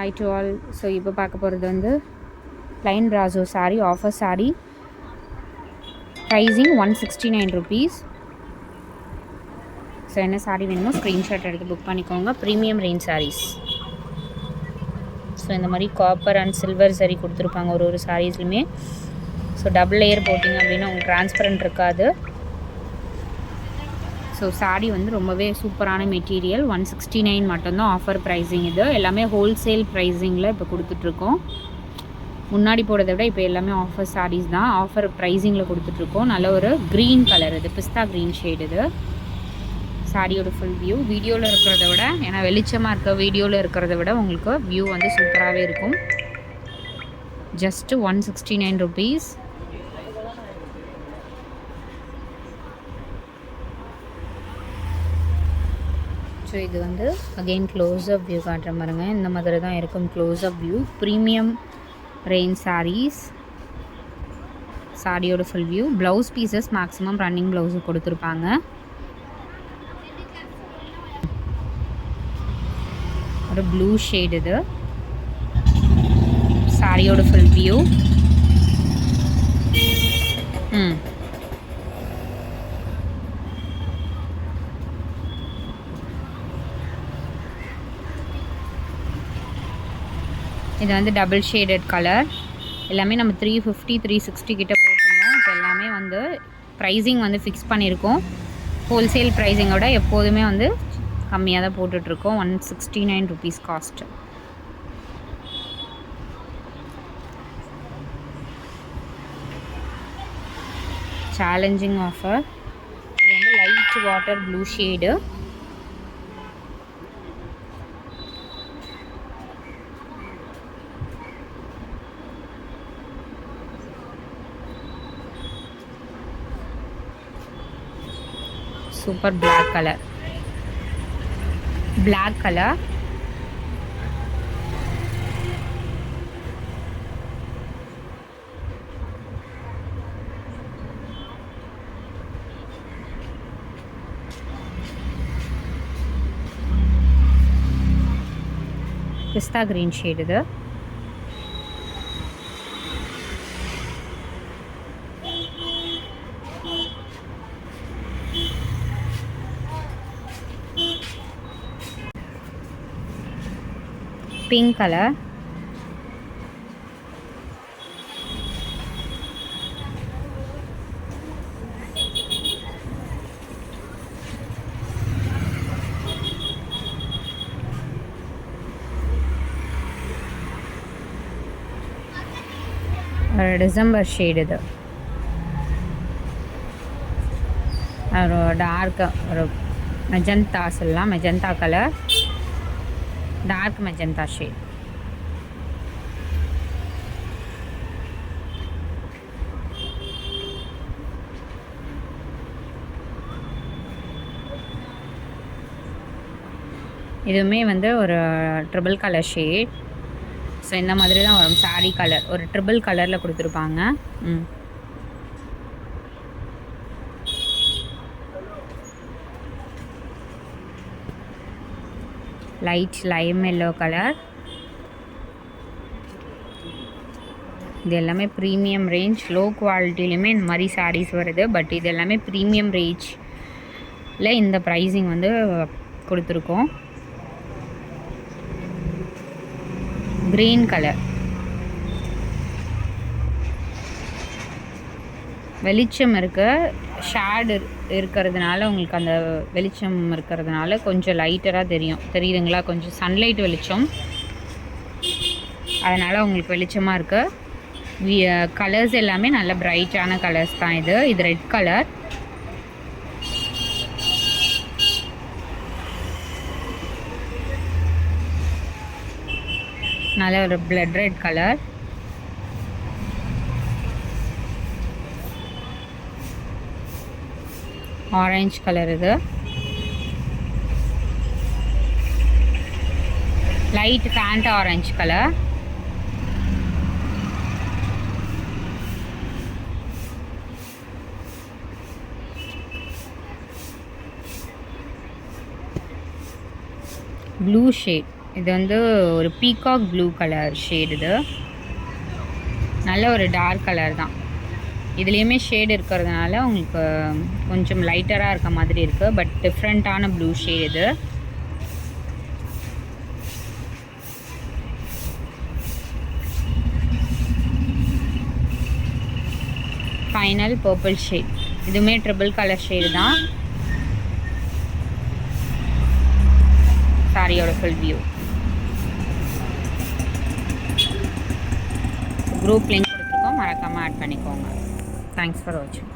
Hi to all. So இப்போ பார்க்க போகிறது வந்து plain brasso sari, offer sari, pricing 169 rupees. So என்ன சாரீ வேணுமோ ஸ்க்ரீன்ஷாட் எடுத்து புக் பண்ணிக்கோங்க. Premium range saris. ஸோ இந்த மாதிரி காப்பர் அண்ட் சில்வர் சரி கொடுத்துருப்பாங்க ஒரு சாரீஸ்லையுமே. ஸோ டபுள் லேயர் போட்டிங்க அப்படின்னா உங்களுக்கு டிரான்ஸ்பரண்ட் இருக்காது. ஸோ சாரீ வந்து ரொம்பவே சூப்பரான மெட்டீரியல். 169 மட்டும்தான் ஆஃபர் ப்ரைஸிங். இது எல்லாமே ஹோல்சேல் ப்ரைஸிங்கில் இப்போ கொடுத்துட்ருக்கோம். முன்னாடி போடுறத விட இப்போ எல்லாமே ஆஃபர் சாரீஸ் தான், ஆஃபர் ப்ரைஸிங்கில் கொடுத்துட்ருக்கோம். நல்ல ஒரு க்ரீன் கலர், இது பிஸ்தா க்ரீன் ஷேட். இது சாரியோட ஃபுல் வியூ வீடியோவில் இருக்கிறத விட, ஏன்னா வெளிச்சமாக இருக்க வீடியோவில் இருக்கிறத விட உங்களுக்கு வியூ வந்து சூப்பராகவே இருக்கும். Just 169 rupees. ஸோ இது வந்து அகெயின் க்ளோஸ்அப் வியூ காட்டுற பாருங்க. இந்த மாதிரி தான் இருக்கும் close up view. Premium range saris. சாரியோட full view. Blouse pieces maximum running blouse கொடுத்துருப்பாங்க. ஒரு ப்ளூ ஷேட் இது. சாரியோட ஃபுல் வியூ. இது வந்து டபுள் ஷேடட் கலர். எல்லாமே நம்ம 350 360 கிட்ட போட்டிருந்தோம். இப்போ எல்லாமே வந்து ப்ரைஸிங் வந்து ஃபிக்ஸ் பண்ணியிருக்கோம். ஹோல்சேல் ப்ரைஸிங்கோட எப்போதுமே வந்து கம்மியாக தான் போட்டுட்ருக்கோம். 169 ருபீஸ் காஸ்ட். Challenging offer. இது வந்து light water blue shade. Super black colour. Black colour. Pista green shade இது. Pink colour. டிசம்பர் ஷேட் இது. ஒரு டார்க் ஒரு மெஜந்தா சொல்லலாம். Magenta colour, dark magenta shade. இதுவுமே வந்து ஒரு ட்ரிபிள் கலர் ஷேட். ஸோ இந்த மாதிரி தான் வரும் சாரீ கலர். ஒரு ட்ரிபிள் கலரில் கொடுத்துருப்பாங்க. Light Lime yellow colour. இது எல்லாமே ப்ரீமியம் ரேஞ்ச். லோ குவாலிட்டிலையுமே இந்த மாதிரி சாரீஸ் வருது. பட் இது எல்லாமே ப்ரீமியம் ரேஞ்சில் இந்த ப்ரைஸிங் வந்து கொடுத்துருக்கோம். Green colour. வெளிச்சம் இருக்க ஷேடு இருக்கிறதுனால உங்களுக்கு அந்த வெளிச்சம் இருக்கிறதுனால கொஞ்சம் லைட்டராக தெரியுதுங்களா? கொஞ்சம் சன்லைட் வெளிச்சம், அதனால் உங்களுக்கு வெளிச்சமாக இருக்குது. கலர்ஸ் எல்லாமே நல்ல பிரைட்டான கலர்ஸ் தான். இது ரெட் கலர். நல்ல ஒரு blood red colour. Orange colour. இது light faint orange colour. Blue shade இது வந்து ஒரு பீகாக் ப்ளூ கலர் ஷேடு. இது நல்ல ஒரு டார்க் கலர் தான். இதுலேயுமே ஷேடு இருக்கிறதுனால உங்களுக்கு கொஞ்சம் லைட்டராக இருக்க மாதிரி இருக்குது. பட் டிஃப்ரெண்ட்டான ப்ளூ ஷேடு இது. Final purple shade. இதுவுமே ட்ரிபிள் கலர் ஷேடு தான். சாரியோட ஃபுல் வியூ. குரூப் லிங்க் கொடுத்துருக்கோம், மறக்காமல் ஆட் பண்ணிக்கோங்க. தேங்க்ஸ் ஃபார் வாட்சிங்.